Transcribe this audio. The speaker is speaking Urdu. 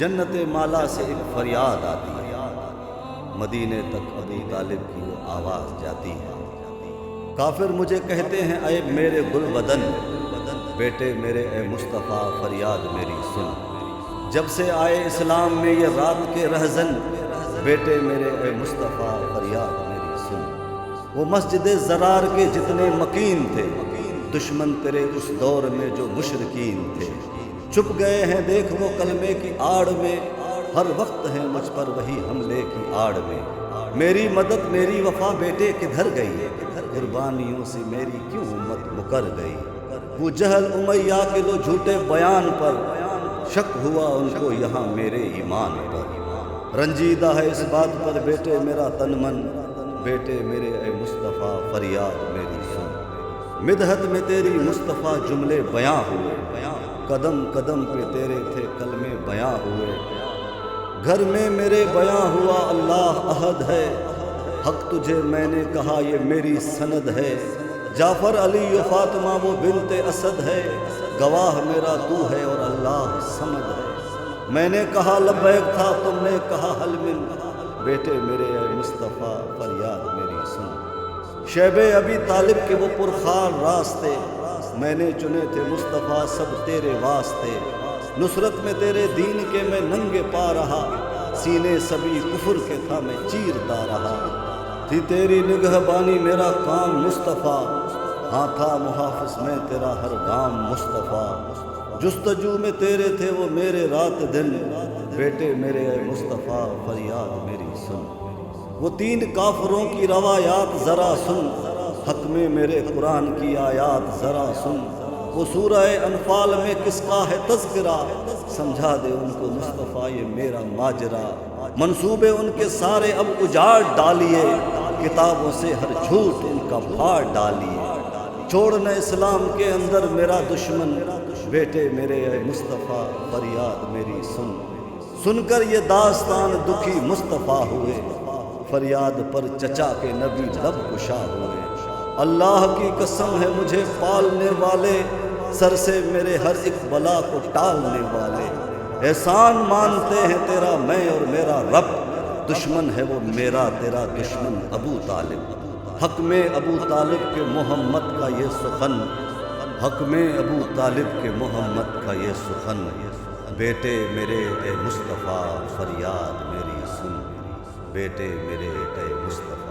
جنت مالا سے ایک فریاد آتی ہے، مدینے تک ابو طالب کی وہ آواز جاتی ہے۔ کافر مجھے کہتے ہیں اے میرے گل بدن، بیٹے میرے اے مصطفیٰ فریاد میری سن۔ جب سے آئے اسلام میں یہ رات کے رہزن، بیٹے میرے اے مصطفیٰ فریاد میری سن۔ وہ مسجد زرار کے جتنے مکین تھے، دشمن تیرے اس دور میں جو مشرکین تھے، چھپ گئے ہیں دیکھ وہ کلمے کی آڑ میں، ہر وقت ہیں مجھ پر وہی حملے کی آڑ میں۔ میری مدد میری وفا بیٹے کدھر گئی، قربانیوں سے میری کیوں امت مکر گئی۔ وہ جہل امیہ کے دو جھوٹے بیان پر، شک ہوا ان کو یہاں میرے ایمان پر۔ رنجیدہ ہے اس بات پر بیٹے میرا تن من، بیٹے میرے اے مصطفیٰ فریاد میری سن۔ مدحت میں تیری مصطفیٰ جملے بیاں ہوئے، قدم قدم پہ تیرے تھے کلمے بیاں ہوئے۔ گھر میں میرے بیاں ہوا اللہ احد ہے، حق تجھے میں نے کہا یہ میری سند ہے۔ جعفر علی و فاطمہ وہ بنت اسد ہے، گواہ میرا تو ہے اور اللہ صمد ہے۔ میں نے کہا لبیک تھا تم نے کہا حل من، بیٹے میرے اے مصطفیٰ فریاد میری سن۔ شیب ابی طالب کے وہ پرخار راستے، میں نے چنے تھے مصطفیٰ سب تیرے واسطے۔ نصرت میں تیرے دین کے میں ننگے پا رہا، سینے سبھی کفر کے تھا میں چیرتا رہا۔ تھی تیری نگہبانی میرا کام مصطفیٰ، ہاں تھا محافظ میں تیرا ہر گام مصطفیٰ۔ جستجو میں تیرے تھے وہ میرے رات دن، بیٹے میرے اے مصطفیٰ فریاد میری سن۔ وہ تین کافروں کی روایات ذرا سن، حق میں میرے قرآن کی آیات ذرا سن۔ وہ سورہ انفال میں کس کا ہے تذکرہ، سمجھا دے ان کو مصطفیٰ یہ میرا ماجرا۔ منصوبے ان کے سارے اب اجاڑ ڈالیے، کتابوں سے ہر جھوٹ ان کا پھاڑ ڈالیے۔ چھوڑنا اسلام کے اندر میرا دشمن، بیٹے میرے اے مصطفیٰ فریاد میری سن۔ سن کر یہ داستان دکھی مصطفیٰ ہوئے، فریاد پر چچا کے نبی لب گشا ہوئے۔ اللہ کی قسم ہے مجھے پالنے والے، سر سے میرے ہر ایک بلا کو ٹالنے والے۔ احسان مانتے ہیں تیرا میں اور میرا رب، دشمن ہے وہ میرا تیرا دشمن ابو طالب۔ حق میں ابو طالب کے محمد کا یہ سخن، حق میں ابو طالب کے محمد کا یہ سخن۔ بیٹے میرے اے مصطفیٰ فریاد میری سن، بیٹے میرے اے مصطفیٰ